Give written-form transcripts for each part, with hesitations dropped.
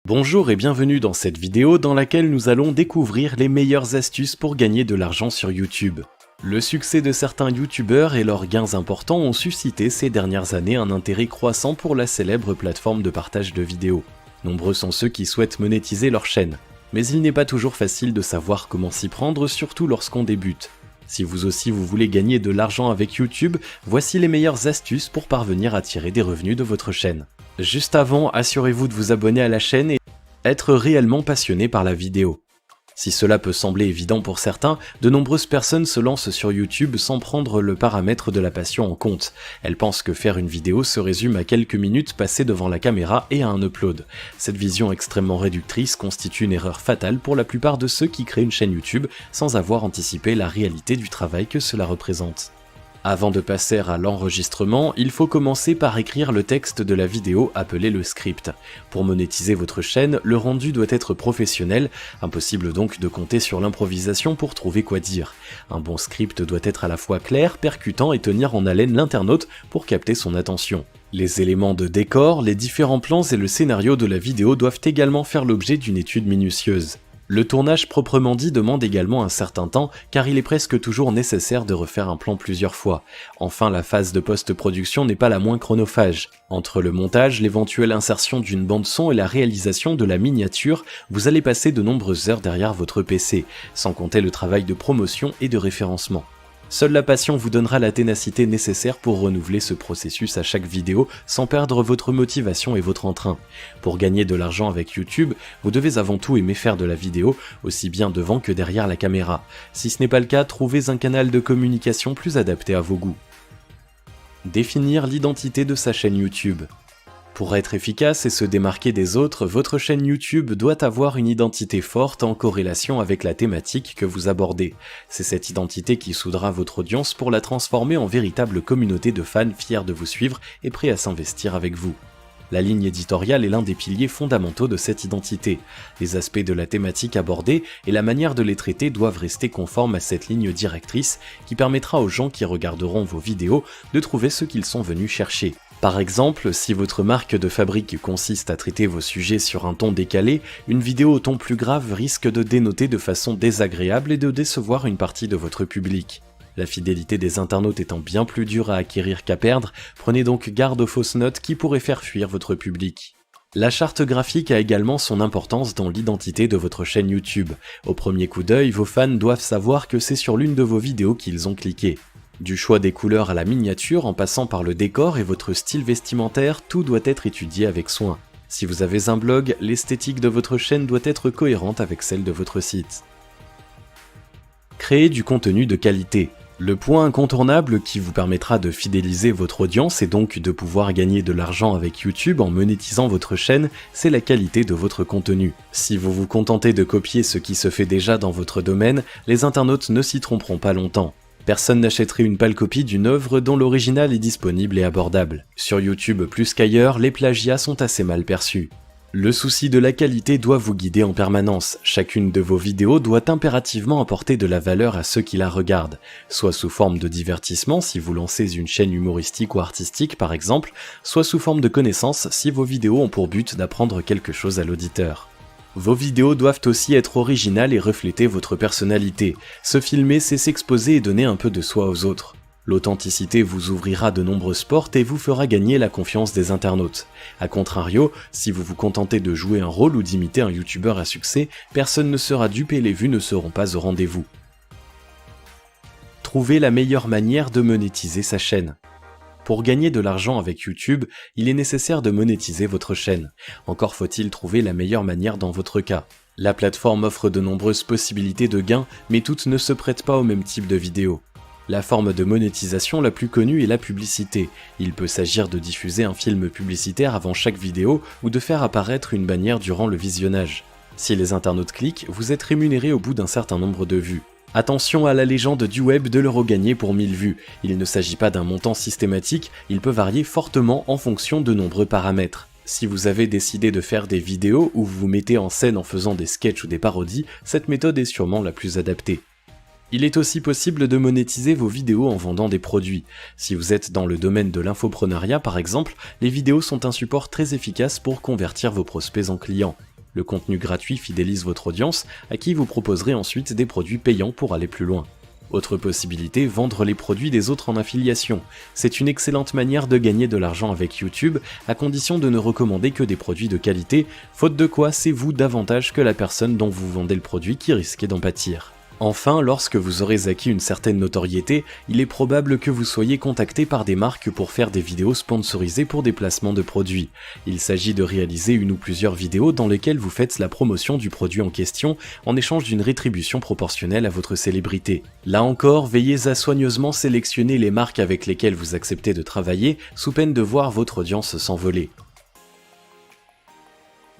Bonjour et bienvenue dans cette vidéo dans laquelle nous allons découvrir les meilleures astuces pour gagner de l'argent sur YouTube. Le succès de certains YouTubeurs et leurs gains importants ont suscité ces dernières années un intérêt croissant pour la célèbre plateforme de partage de vidéos. Nombreux sont ceux qui souhaitent monétiser leur chaîne, mais il n'est pas toujours facile de savoir comment s'y prendre, surtout lorsqu'on débute. Si vous aussi vous voulez gagner de l'argent avec YouTube, voici les meilleures astuces pour parvenir à tirer des revenus de votre chaîne. Juste avant, assurez-vous de vous abonner à la chaîne et être réellement passionné par la vidéo. Si cela peut sembler évident pour certains, de nombreuses personnes se lancent sur YouTube sans prendre le paramètre de la passion en compte. Elles pensent que faire une vidéo se résume à quelques minutes passées devant la caméra et à un upload. Cette vision extrêmement réductrice constitue une erreur fatale pour la plupart de ceux qui créent une chaîne YouTube sans avoir anticipé la réalité du travail que cela représente. Avant de passer à l'enregistrement, il faut commencer par écrire le texte de la vidéo appelé le script. Pour monétiser votre chaîne, le rendu doit être professionnel, impossible donc de compter sur l'improvisation pour trouver quoi dire. Un bon script doit être à la fois clair, percutant et tenir en haleine l'internaute pour capter son attention. Les éléments de décor, les différents plans et le scénario de la vidéo doivent également faire l'objet d'une étude minutieuse. Le tournage proprement dit demande également un certain temps car il est presque toujours nécessaire de refaire un plan plusieurs fois. Enfin, la phase de post-production n'est pas la moins chronophage. Entre le montage, l'éventuelle insertion d'une bande-son et la réalisation de la miniature, vous allez passer de nombreuses heures derrière votre PC, sans compter le travail de promotion et de référencement. Seule la passion vous donnera la ténacité nécessaire pour renouveler ce processus à chaque vidéo sans perdre votre motivation et votre entrain. Pour gagner de l'argent avec YouTube, vous devez avant tout aimer faire de la vidéo, aussi bien devant que derrière la caméra. Si ce n'est pas le cas, trouvez un canal de communication plus adapté à vos goûts. Définir l'identité de sa chaîne YouTube. Pour être efficace et se démarquer des autres, votre chaîne YouTube doit avoir une identité forte en corrélation avec la thématique que vous abordez. C'est cette identité qui soudera votre audience pour la transformer en véritable communauté de fans fiers de vous suivre et prêts à s'investir avec vous. La ligne éditoriale est l'un des piliers fondamentaux de cette identité. Les aspects de la thématique abordée et la manière de les traiter doivent rester conformes à cette ligne directrice qui permettra aux gens qui regarderont vos vidéos de trouver ce qu'ils sont venus chercher. Par exemple, si votre marque de fabrique consiste à traiter vos sujets sur un ton décalé, une vidéo au ton plus grave risque de dénoter de façon désagréable et de décevoir une partie de votre public. La fidélité des internautes étant bien plus dure à acquérir qu'à perdre, prenez donc garde aux fausses notes qui pourraient faire fuir votre public. La charte graphique a également son importance dans l'identité de votre chaîne YouTube. Au premier coup d'œil, vos fans doivent savoir que c'est sur l'une de vos vidéos qu'ils ont cliqué. Du choix des couleurs à la miniature, en passant par le décor et votre style vestimentaire, tout doit être étudié avec soin. Si vous avez un blog, l'esthétique de votre chaîne doit être cohérente avec celle de votre site. Créer du contenu de qualité. Le point incontournable qui vous permettra de fidéliser votre audience et donc de pouvoir gagner de l'argent avec YouTube en monétisant votre chaîne, c'est la qualité de votre contenu. Si vous vous contentez de copier ce qui se fait déjà dans votre domaine, les internautes ne s'y tromperont pas longtemps. Personne n'achèterait une pâle copie d'une œuvre dont l'original est disponible et abordable. Sur YouTube plus qu'ailleurs, les plagiats sont assez mal perçus. Le souci de la qualité doit vous guider en permanence. Chacune de vos vidéos doit impérativement apporter de la valeur à ceux qui la regardent, soit sous forme de divertissement si vous lancez une chaîne humoristique ou artistique par exemple, soit sous forme de connaissances si vos vidéos ont pour but d'apprendre quelque chose à l'auditeur. Vos vidéos doivent aussi être originales et refléter votre personnalité. Se filmer, c'est s'exposer et donner un peu de soi aux autres. L'authenticité vous ouvrira de nombreuses portes et vous fera gagner la confiance des internautes. A contrario, si vous vous contentez de jouer un rôle ou d'imiter un youtubeur à succès, personne ne sera dupe et les vues ne seront pas au rendez-vous. Trouvez la meilleure manière de monétiser sa chaîne. Pour gagner de l'argent avec YouTube, il est nécessaire de monétiser votre chaîne. Encore faut-il trouver la meilleure manière dans votre cas. La plateforme offre de nombreuses possibilités de gains, mais toutes ne se prêtent pas au même type de vidéo. La forme de monétisation la plus connue est la publicité. Il peut s'agir de diffuser un film publicitaire avant chaque vidéo ou de faire apparaître une bannière durant le visionnage. Si les internautes cliquent, vous êtes rémunéré au bout d'un certain nombre de vues. Attention à la légende du web de l'euro gagné pour 1000 vues. Il ne s'agit pas d'un montant systématique, il peut varier fortement en fonction de nombreux paramètres. Si vous avez décidé de faire des vidéos où vous vous mettez en scène en faisant des sketchs ou des parodies, cette méthode est sûrement la plus adaptée. Il est aussi possible de monétiser vos vidéos en vendant des produits. Si vous êtes dans le domaine de l'infopreneuriat par exemple, les vidéos sont un support très efficace pour convertir vos prospects en clients. Le contenu gratuit fidélise votre audience, à qui vous proposerez ensuite des produits payants pour aller plus loin. Autre possibilité, vendre les produits des autres en affiliation. C'est une excellente manière de gagner de l'argent avec YouTube, à condition de ne recommander que des produits de qualité, faute de quoi c'est vous davantage que la personne dont vous vendez le produit qui risquez d'en pâtir. Enfin, lorsque vous aurez acquis une certaine notoriété, il est probable que vous soyez contacté par des marques pour faire des vidéos sponsorisées pour des placements de produits. Il s'agit de réaliser une ou plusieurs vidéos dans lesquelles vous faites la promotion du produit en question en échange d'une rétribution proportionnelle à votre célébrité. Là encore, veillez à soigneusement sélectionner les marques avec lesquelles vous acceptez de travailler, sous peine de voir votre audience s'envoler.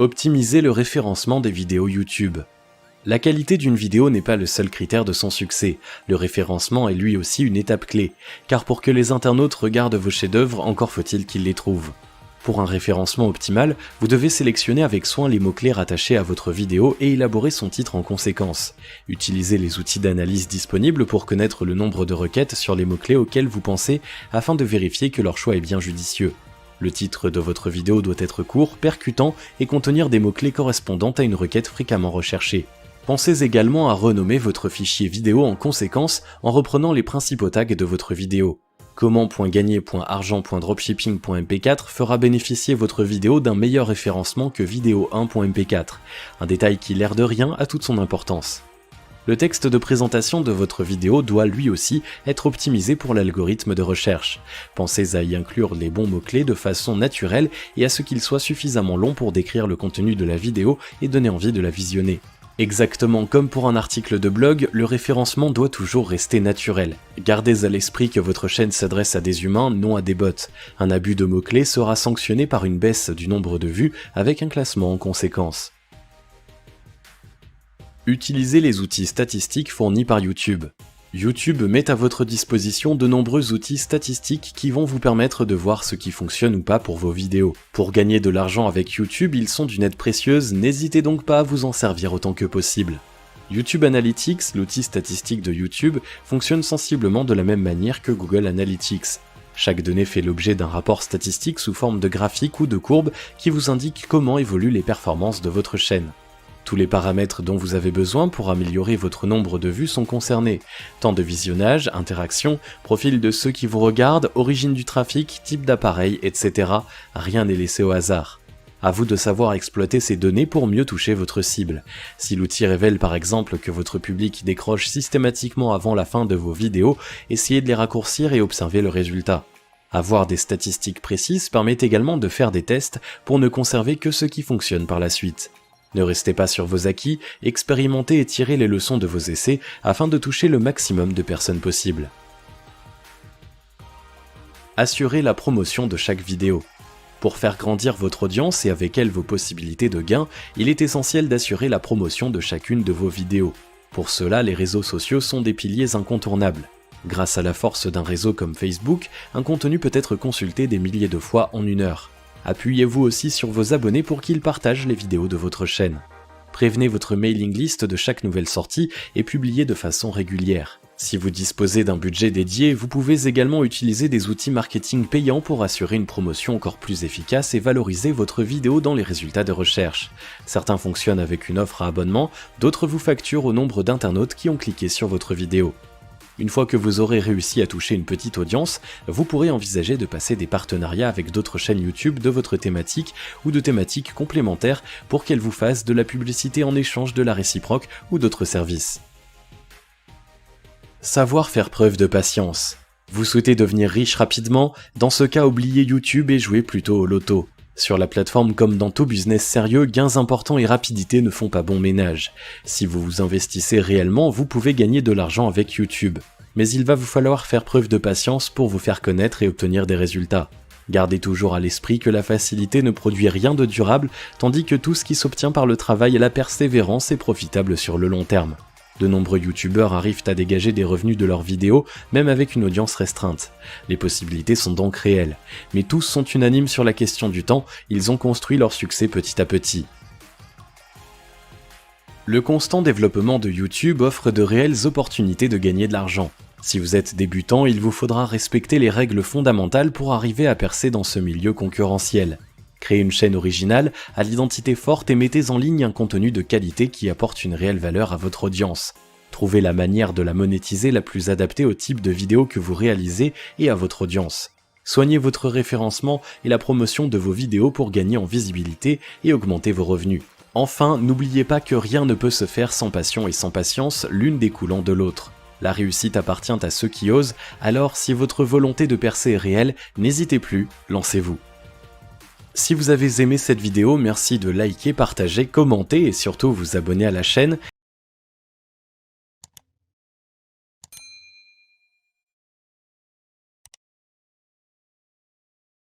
Optimisez le référencement des vidéos YouTube. La qualité d'une vidéo n'est pas le seul critère de son succès, le référencement est lui aussi une étape clé, car pour que les internautes regardent vos chefs-d'œuvre, encore faut-il qu'ils les trouvent. Pour un référencement optimal, vous devez sélectionner avec soin les mots-clés rattachés à votre vidéo et élaborer son titre en conséquence. Utilisez les outils d'analyse disponibles pour connaître le nombre de requêtes sur les mots-clés auxquels vous pensez afin de vérifier que leur choix est bien judicieux. Le titre de votre vidéo doit être court, percutant et contenir des mots-clés correspondant à une requête fréquemment recherchée. Pensez également à renommer votre fichier vidéo en conséquence en reprenant les principaux tags de votre vidéo. Comment.gagner.argent.dropshipping.mp4 fera bénéficier votre vidéo d'un meilleur référencement que vidéo1.mp4, un détail qui, l'air de rien, a toute son importance. Le texte de présentation de votre vidéo doit lui aussi être optimisé pour l'algorithme de recherche. Pensez à y inclure les bons mots-clés de façon naturelle et à ce qu'ils soient suffisamment longs pour décrire le contenu de la vidéo et donner envie de la visionner. Exactement comme pour un article de blog, le référencement doit toujours rester naturel. Gardez à l'esprit que votre chaîne s'adresse à des humains, non à des bots. Un abus de mots-clés sera sanctionné par une baisse du nombre de vues avec un classement en conséquence. Utilisez les outils statistiques fournis par YouTube. YouTube met à votre disposition de nombreux outils statistiques qui vont vous permettre de voir ce qui fonctionne ou pas pour vos vidéos. Pour gagner de l'argent avec YouTube, ils sont d'une aide précieuse, n'hésitez donc pas à vous en servir autant que possible. YouTube Analytics, l'outil statistique de YouTube, fonctionne sensiblement de la même manière que Google Analytics. Chaque donnée fait l'objet d'un rapport statistique sous forme de graphique ou de courbe qui vous indique comment évoluent les performances de votre chaîne. Tous les paramètres dont vous avez besoin pour améliorer votre nombre de vues sont concernés. Temps de visionnage, interaction, profil de ceux qui vous regardent, origine du trafic, type d'appareil, etc. Rien n'est laissé au hasard. À vous de savoir exploiter ces données pour mieux toucher votre cible. Si l'outil révèle par exemple que votre public décroche systématiquement avant la fin de vos vidéos, essayez de les raccourcir et observez le résultat. Avoir des statistiques précises permet également de faire des tests pour ne conserver que ce qui fonctionne par la suite. Ne restez pas sur vos acquis, expérimentez et tirez les leçons de vos essais afin de toucher le maximum de personnes possible. Assurez la promotion de chaque vidéo. Pour faire grandir votre audience et avec elle vos possibilités de gain, il est essentiel d'assurer la promotion de chacune de vos vidéos. Pour cela, les réseaux sociaux sont des piliers incontournables. Grâce à la force d'un réseau comme Facebook, un contenu peut être consulté des milliers de fois en une heure. Appuyez-vous aussi sur vos abonnés pour qu'ils partagent les vidéos de votre chaîne. Prévenez votre mailing list de chaque nouvelle sortie et publiez de façon régulière. Si vous disposez d'un budget dédié, vous pouvez également utiliser des outils marketing payants pour assurer une promotion encore plus efficace et valoriser votre vidéo dans les résultats de recherche. Certains fonctionnent avec une offre à abonnement, d'autres vous facturent au nombre d'internautes qui ont cliqué sur votre vidéo. Une fois que vous aurez réussi à toucher une petite audience, vous pourrez envisager de passer des partenariats avec d'autres chaînes YouTube de votre thématique ou de thématiques complémentaires pour qu'elles vous fassent de la publicité en échange de la réciproque ou d'autres services. Savoir faire preuve de patience. Vous souhaitez devenir riche rapidement? Dans ce cas, oubliez YouTube et jouez plutôt au loto. Sur la plateforme comme dans tout business sérieux, gains importants et rapidité ne font pas bon ménage. Si vous vous investissez réellement, vous pouvez gagner de l'argent avec YouTube. Mais il va vous falloir faire preuve de patience pour vous faire connaître et obtenir des résultats. Gardez toujours à l'esprit que la facilité ne produit rien de durable, tandis que tout ce qui s'obtient par le travail et la persévérance est profitable sur le long terme. De nombreux youtubeurs arrivent à dégager des revenus de leurs vidéos, même avec une audience restreinte. Les possibilités sont donc réelles. Mais tous sont unanimes sur la question du temps, ils ont construit leur succès petit à petit. Le constant développement de YouTube offre de réelles opportunités de gagner de l'argent. Si vous êtes débutant, il vous faudra respecter les règles fondamentales pour arriver à percer dans ce milieu concurrentiel. Créez une chaîne originale, à l'identité forte et mettez en ligne un contenu de qualité qui apporte une réelle valeur à votre audience. Trouvez la manière de la monétiser la plus adaptée au type de vidéo que vous réalisez et à votre audience. Soignez votre référencement et la promotion de vos vidéos pour gagner en visibilité et augmenter vos revenus. Enfin, n'oubliez pas que rien ne peut se faire sans passion et sans patience, l'une découlant de l'autre. La réussite appartient à ceux qui osent, alors si votre volonté de percer est réelle, n'hésitez plus, lancez-vous. Si vous avez aimé cette vidéo, merci de liker, partager, commenter et surtout vous abonner à la chaîne.